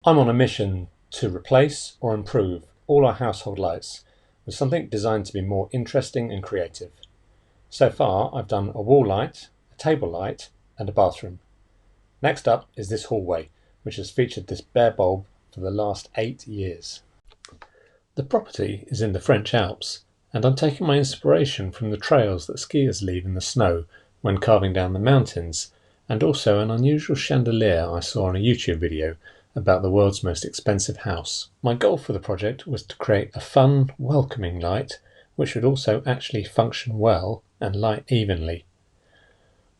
I'm on a mission to replace or improve all our household lights with something designed to be more interesting and creative. So far, I've done a wall light, a table light, and a bathroom. Next up is this hallway, which has featured this bare bulb for the last 8 years. The property is in the French Alps, and I'm taking my inspiration from the trails that skiers leave in the snow when carving down the mountains, and also an unusual chandelier I saw on a YouTube video about the world's most expensive house. My goal for the project was to create a fun, welcoming light which would also actually function well and light evenly.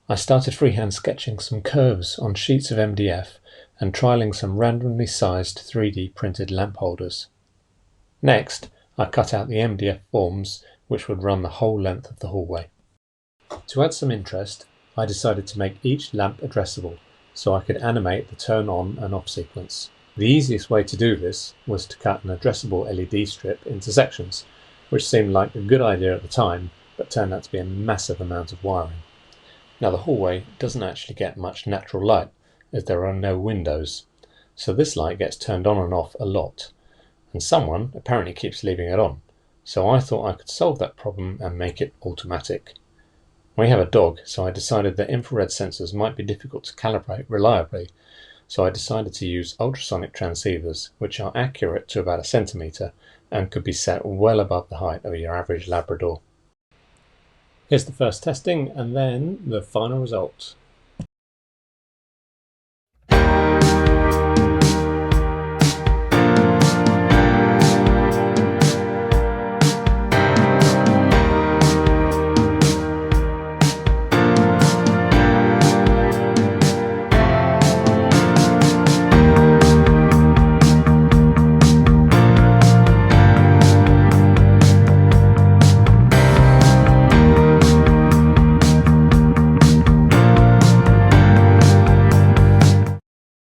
I started freehand sketching some curves on sheets of MDF and trialling some randomly sized 3D printed lamp holders. Next, I cut out the MDF forms which would run the whole length of the hallway. To add some interest, I decided to make each lamp addressable so I could animate the turn on and off sequence. The easiest way to do this was to cut an addressable LED strip into sections, which seemed like a good idea at the time, but turned out to be a massive amount of wiring. Now the hallway doesn't actually get much natural light as there are no windows, so this light gets turned on and off a lot, and someone apparently keeps leaving it on, so I thought I could solve that problem and make it automatic. We have a dog, so I decided that infrared sensors might be difficult to calibrate reliably, so I decided to use ultrasonic transceivers, which are accurate to about a centimetre and could be set well above the height of your average Labrador. Here's the first testing and then the final result.